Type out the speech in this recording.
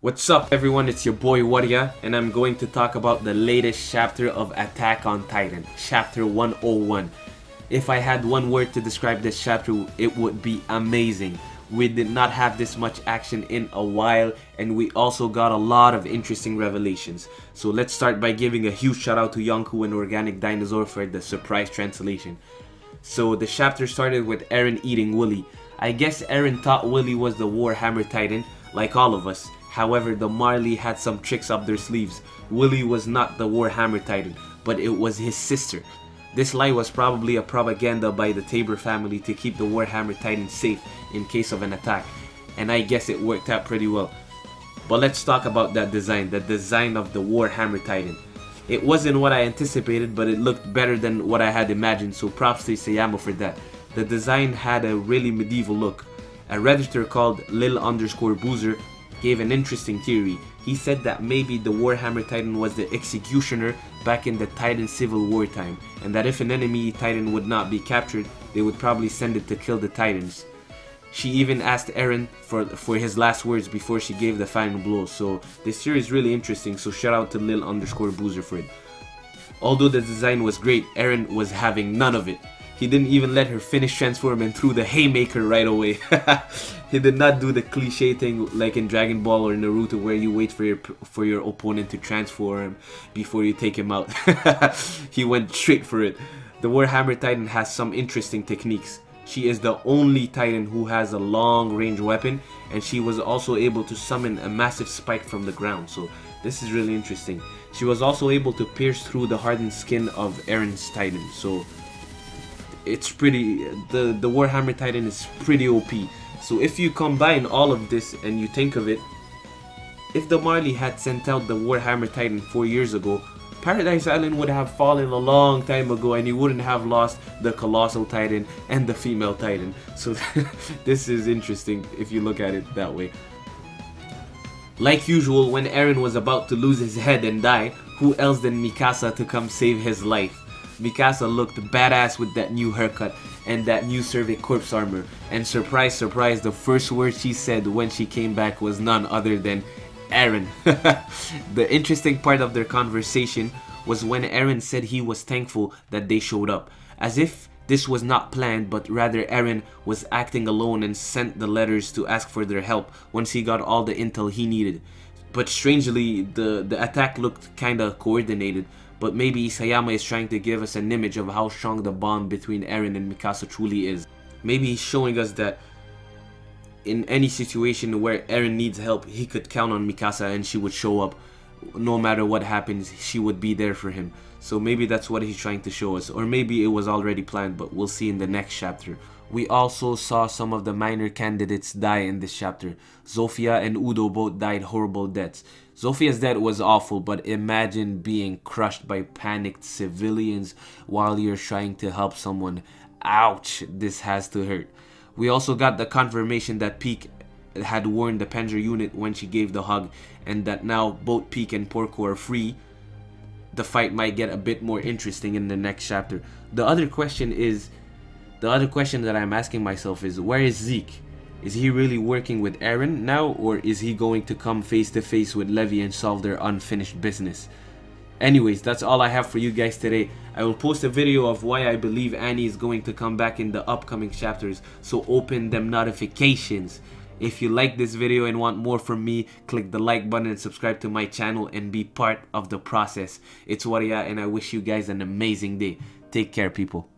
What's up everyone, it's your boy Warria and I'm going to talk about the latest chapter of Attack on Titan, chapter 101. If I had one word to describe this chapter, it would be amazing. We did not have this much action in a while and we also got a lot of interesting revelations. So let's start by giving a huge shout out to Yonkou and OrganicDinosaur for the surprise translation. So the chapter started with Eren eating Willy. I guess Eren thought Willy was the Warhammer Titan, like all of us. However, the Marley had some tricks up their sleeves. Willy was not the Warhammer Titan, but it was his sister. This lie was probably a propaganda by the TAYBUR family to keep the Warhammer Titan safe in case of an attack, and I guess it worked out pretty well. But let's talk about that design, the design of the Warhammer Titan. It wasn't what I anticipated, but it looked better than what I had imagined, so props to Sayama for that. The design had a really medieval look. A redditor called lil_boozer gave an interesting theory. He said that maybe the Warhammer Titan was the executioner back in the Titan Civil War time, and that if an enemy Titan would not be captured, they would probably send it to kill the Titans. She even asked Eren for his last words before she gave the final blow, so this theory is really interesting, so shout out to lil_boozer for it. Although the design was great, Eren was having none of it. He didn't even let her finish transform and threw the haymaker right away. He did not do the cliche thing like in Dragon Ball or Naruto where you wait for your opponent to transform before you take him out. He went straight for it. The Warhammer Titan has some interesting techniques. She is the only Titan who has a long range weapon, and she was also able to summon a massive spike from the ground, so this is really interesting. She was also able to pierce through the hardened skin of Eren's Titan, so it's pretty, the Warhammer Titan is pretty OP. So if you combine all of this and you think of it, if the Marley had sent out the Warhammer Titan 4 years ago, Paradise Island would have fallen a long time ago and you wouldn't have lost the Colossal Titan and the female Titan. So this is interesting if you look at it that way. Like usual, when Eren was about to lose his head and die, who else than Mikasa to come save his life? Mikasa looked badass with that new haircut and that new cervic corpse armor, and surprise surprise, the first word she said when she came back was none other than Eren. The interesting part of their conversation was when Eren said he was thankful that they showed up, as if this was not planned, but rather Eren was acting alone and sent the letters to ask for their help once he got all the intel he needed. But strangely, the attack looked kinda coordinated, but maybe Sayama is trying to give us an image of how strong the bond between Eren and Mikasa truly is. Maybe he's showing us that in any situation where Eren needs help, he could count on Mikasa and she would show up. No matter what happens, she would be there for him. So maybe that's what he's trying to show us, or maybe it was already planned, but we'll see in the next chapter. We also saw some of the minor candidates die in this chapter. Zofia and Udo both died horrible deaths. Zofia's death was awful, but imagine being crushed by panicked civilians while you're trying to help someone. Ouch, this has to hurt. We also got the confirmation that Peak had warned the Panzer unit when she gave the hug, and that now both Peak and Porco are free. The fight might get a bit more interesting in the next chapter. The other question that I'm asking myself is, where is Zeke? Is he really working with Eren now, or is he going to come face to face with Levi and solve their unfinished business? Anyways, that's all I have for you guys today. I will post a video of why I believe Annie is going to come back in the upcoming chapters, so open them notifications. If you like this video and want more from me, click the like button and subscribe to my channel and be part of the process. It's Warria and I wish you guys an amazing day. Take care, people.